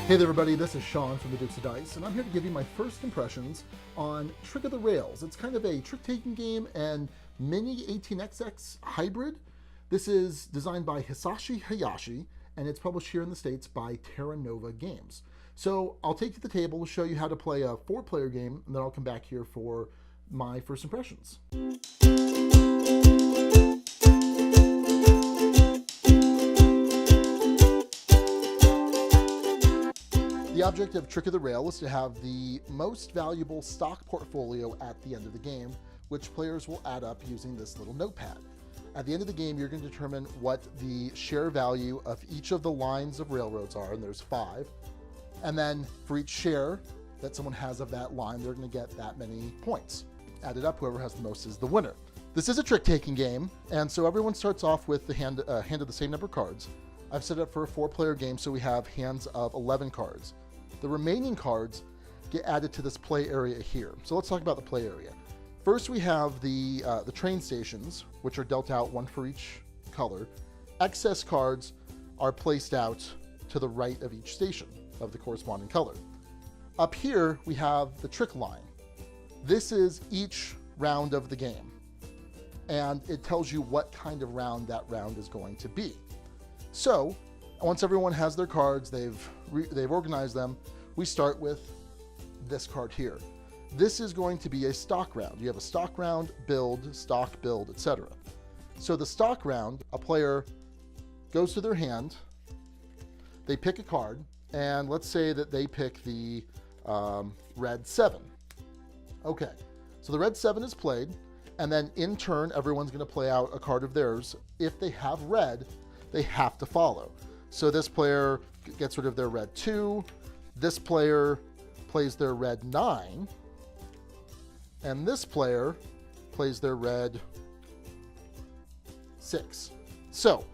Hey there everybody, this is Sean from the Dukes of Dice, and I'm here to give you my first impressions on Trick of the Rails. It's kind of a trick-taking game and mini 18xx hybrid. This is designed by Hisashi Hayashi, and it's published here in the States by Terra Nova Games. So I'll take you to the table, show you how to play a 4-player game, and then I'll come back here for my first impressions. The object of Trick of the Rail is to have the most valuable stock portfolio at the end of the game, which players will add up using this little notepad. At the end of the game, you're going to determine what the share value of each of the lines of railroads are, and there's 5. And then for each share that someone has of that line, they're going to get that many points. Added up, whoever has the most is the winner. This is a trick-taking game, and so everyone starts off with the hand of the same number of cards. I've set it up for a 4-player game, so we have hands of 11 cards. The remaining cards get added to this play area here. So let's talk about the play area. First, we have the train stations, which are dealt out 1 for each color. Excess cards are placed out to the right of each station of the corresponding color. Up here, we have the trick line. This is each round of the game, and it tells you what kind of round that round is going to be. So once everyone has their cards, they've organized them, we start with this card here. This is going to be a stock round. You have a stock round, build, stock, build, etc. So the stock round, a player goes to their hand, they pick a card, and let's say that they pick the red 7. Okay, so the red 7 is played, and then in turn, everyone's going to play out a card of theirs. If they have red, they have to follow. So this player gets rid of their red 2, this player plays their red 9, and this player plays their red 6. So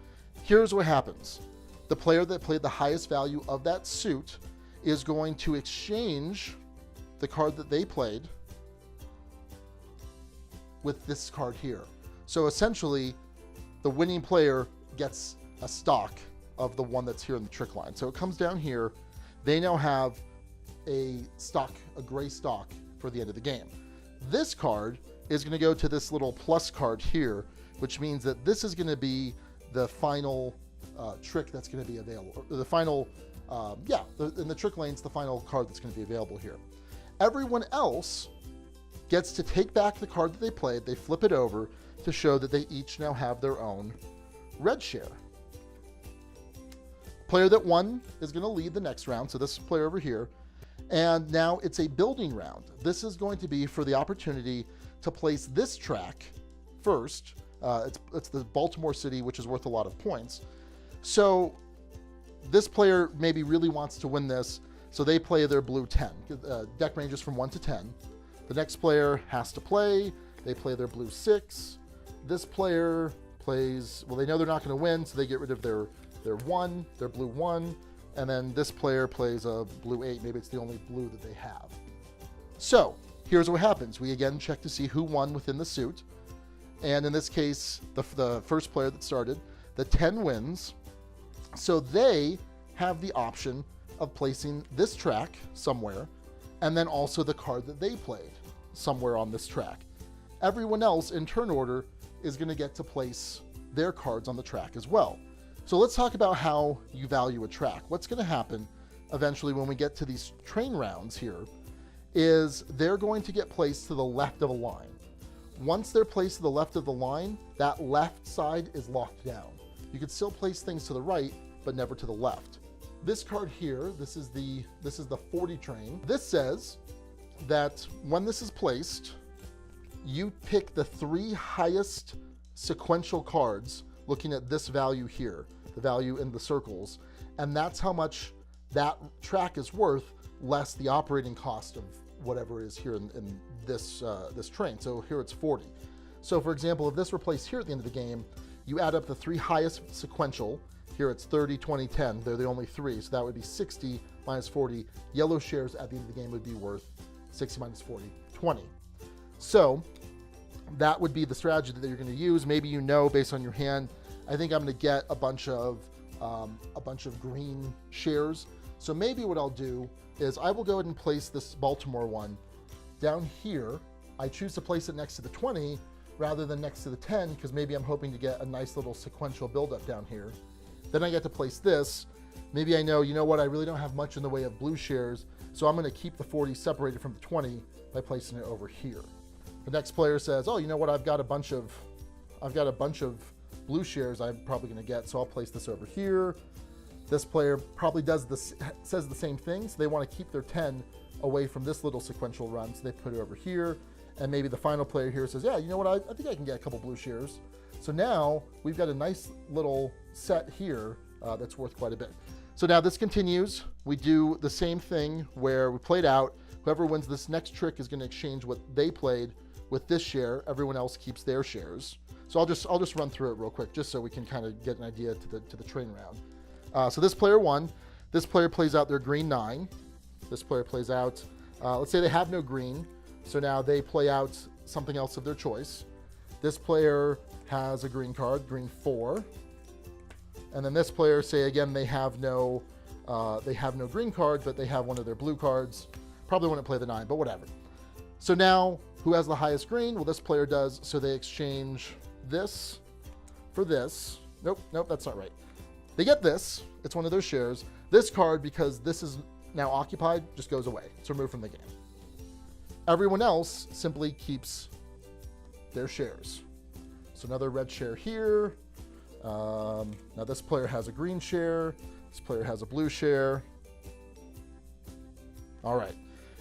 here's what happens. The player that played the highest value of that suit is going to exchange the card that they played with this card here. So essentially, the winning player gets a stock of the one that's here in the trick line. So it comes down here. They now have a stock, a gray stock for the end of the game. This card is going to go to this little plus card here, which means that this is going to be the final trick that's going to be available. The final, in the trick lane's the final card that's going to be available here. Everyone else gets to take back the card that they played. They flip it over to show that they each now have their own red share. Player that won is going to lead the next round, so this player over here. And now it's a building round. This is going to be for the opportunity to place this track first. It's the Baltimore City, which is worth a lot of points. So this player maybe really wants to win this, so they play their blue 10. Deck ranges from 1 to 10. The next player has to play. They play their blue 6. This player plays, well, they know they're not going to win, so they get rid of their 1, their blue 1, and then this player plays a blue 8. Maybe it's the only blue that they have. So here's what happens. We again check to see who won within the suit. And in this case, the first player that started, the 10 wins. So they have the option of placing this track somewhere, and then also the card that they played somewhere on this track. Everyone else in turn order is going to get to place their cards on the track as well. So let's talk about how you value a track. What's going to happen eventually when we get to these train rounds here is they're going to get placed to the left of a line. Once they're placed to the left of the line, that left side is locked down. You can still place things to the right, but never to the left. This card here, this is the 40 train. This says that when this is placed, you pick the 3 highest sequential cards looking at this value here, the value in the circles, and that's how much that track is worth, less the operating cost of whatever is here in this train. So here it's 40. So for example, if this were placed here at the end of the game, you add up the 3 highest sequential. Here it's 30, 20, 10. They're the only 3, so that would be 60 minus 40. Yellow shares at the end of the game would be worth 60 minus 40, 20. So that would be the strategy that you're going to use. Maybe you know based on your hand, I think I'm going to get a bunch of green shares. So maybe what I'll do is I will go ahead and place this Baltimore one down here. I choose to place it next to the 20 rather than next to the 10 because maybe I'm hoping to get a nice little sequential buildup down here. Then I get to place this. Maybe I know, you know what, I really don't have much in the way of blue shares, so I'm going to keep the 40 separated from the 20 by placing it over here. The next player says, oh, you know what, I've got a bunch of blue shares I'm probably going to get, so I'll place this over here. This player probably says the same thing, so they want to keep their 10 away from this little sequential run, so they put it over here. And maybe the final player here says, yeah, you know what, I think I can get a couple blue shares. So now we've got a nice little set here that's worth quite a bit. So now this continues. We do the same thing where we played out. Whoever wins this next trick is going to exchange what they played with this share. Everyone else keeps their shares. So I'll just run through it real quick, just so we can kind of get an idea to the train round. So this player won. This player plays out their green 9. This player plays out, let's say they have no green, so now they play out something else of their choice. This player has a green card, green 4. And then this player, say again, they have no green card, but they have one of their blue cards. Probably wouldn't play the 9, but whatever. So now, who has the highest green? Well, this player does, so they exchange this for this. Nope, that's not right. They get this, it's one of their shares. This card, because this is now occupied, just goes away. It's removed from the game. Everyone else simply keeps their shares. So another red share here. Now this player has a green share. This player has a blue share. All right,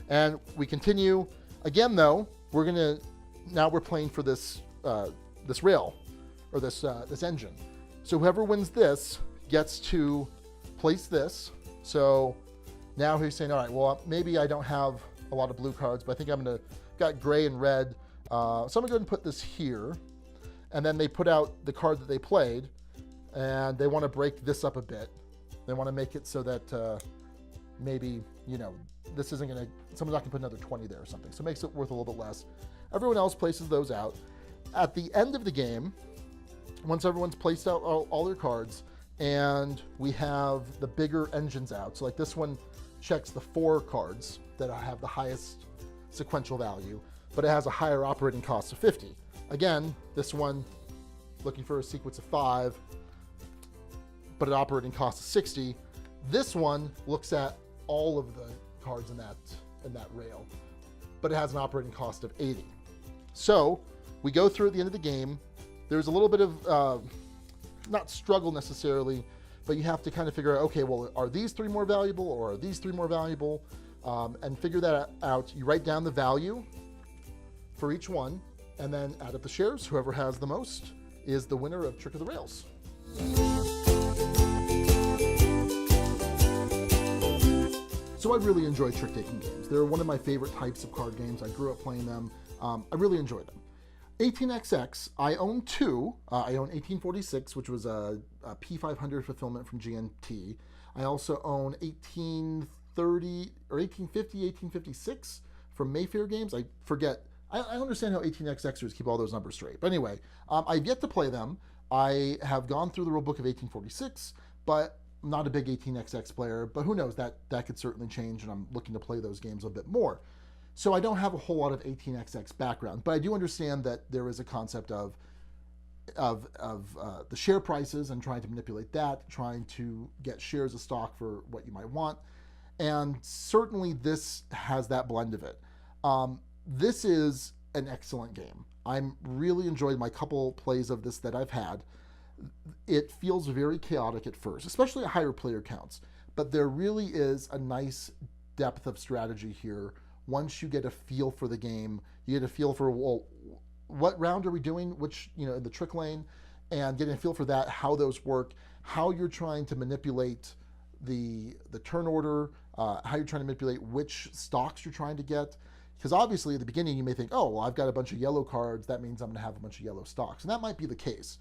and we continue. Again, though, now we're playing for this this rail, or this engine. So whoever wins this gets to place this. So now he's saying, all right, well, maybe I don't have a lot of blue cards, but I think got gray and red. So I'm gonna go ahead and put this here. And then they put out the card that they played, and they want to break this up a bit. They want to make it so that maybe, you know, this isn't going to, someone's not going to put another 20 there or something. So it makes it worth a little bit less. Everyone else places those out. At the end of the game, once everyone's placed out all their cards, and we have the bigger engines out. So like this one checks the 4 cards that have the highest sequential value, but it has a higher operating cost of 50. Again, this one looking for a sequence of 5, but an operating cost of 60. This one looks at all of the cards in that rail, but it has an operating cost of 80. So we go through at the end of the game. There's a little bit of not struggle necessarily, but you have to kind of figure out, okay, well, are these 3 more valuable, or are these 3 more valuable? And figure that out. You write down the value for each one, and then add up the shares. Whoever has the most is the winner of Trick of the Rails. So I really enjoy trick-taking games. They're one of my favorite types of card games. I grew up playing them. I really enjoy them. 18XX, I own 2. I own 1846, which was a P500 fulfillment from GNT. I also own 1830 or 1850, 1856 from Mayfair Games. I forget. I understand how 18XXers keep all those numbers straight. But anyway, I've yet to play them. I have gone through the rule book of 1846, but I'm not a big 18XX player. But who knows, that could certainly change, and I'm looking to play those games a bit more. So I don't have a whole lot of 18XX background, but I do understand that there is a concept of the share prices and trying to manipulate that, trying to get shares of stock for what you might want. And certainly this has that blend of it. This is an excellent game. I'm really enjoyed my couple plays of this that I've had. It feels very chaotic at first, especially at higher player counts, but there really is a nice depth of strategy here. Once you get a feel for the game, you get a feel for, well, what round are we doing, which, you know, in the trick lane, and getting a feel for that, how those work, how you're trying to manipulate the turn order, how you're trying to manipulate which stocks you're trying to get. Because obviously at the beginning you may think, oh, well, I've got a bunch of yellow cards, that means I'm going to have a bunch of yellow stocks. And that might be the case.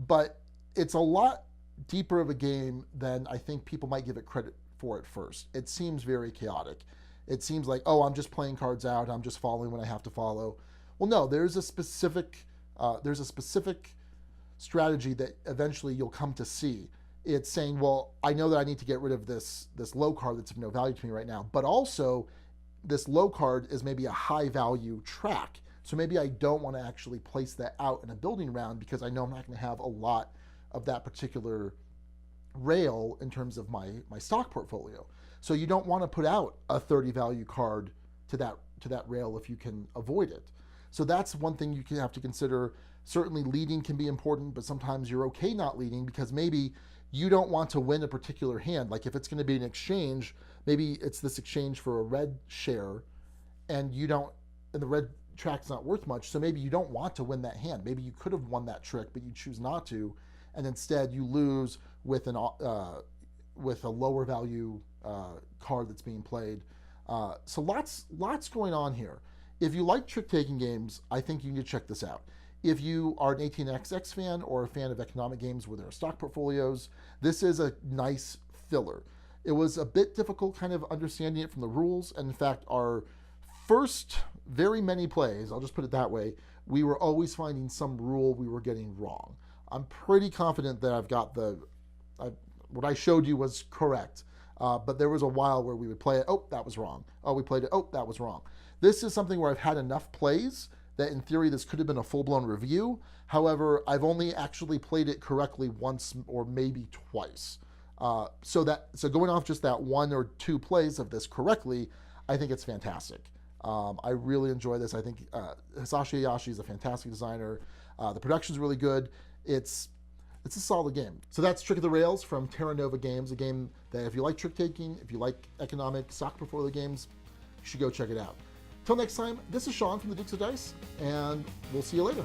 But it's a lot deeper of a game than I think people might give it credit for at first. It seems very chaotic. It seems like, oh, I'm just playing cards out, I'm just following when I have to follow. Well, no, there's a specific strategy that eventually you'll come to see. it's saying, well, I know that I need to get rid of this low card that's of no value to me right now, but also this low card is maybe a high value track. So maybe I don't want to actually place that out in a building round because I know I'm not going to have a lot of that particular rail in terms of my stock portfolio. So you don't want to put out a 30 value card to that rail if you can avoid it. So that's one thing you can have to consider. Certainly leading can be important, but sometimes you're okay not leading because maybe you don't want to win a particular hand. Like if it's going to be an exchange, maybe it's this exchange for a red share and the red track's not worth much, so maybe you don't want to win that hand. Maybe you could have won that trick, but you choose not to, and instead you lose with a lower value card that's being played. So lots going on here. If you like trick-taking games, I think you need to check this out. If you are an 18xx fan or a fan of economic games where there are stock portfolios, this is a nice filler. It was a bit difficult kind of understanding it from the rules, and in fact, our first very many plays, I'll just put it that way, we were always finding some rule we were getting wrong. I'm pretty confident that I've got what I showed you was correct, but there was a while where we would play it, oh, that was wrong. Oh, we played it, oh, that was wrong. This is something where I've had enough plays that in theory this could have been a full-blown review. However, I've only actually played it correctly once or maybe twice. So going off just that one or two plays of this correctly, I think it's fantastic. I really enjoy this. I think Hisashi Hayashi is a fantastic designer. The production's really good. It's a solid game. So that's Trick of the Rails from Terra Nova Games, a game that if you like trick-taking, if you like economic stock portfolio games, you should go check it out. Till next time, this is Sean from the Dukes of Dice, and we'll see you later.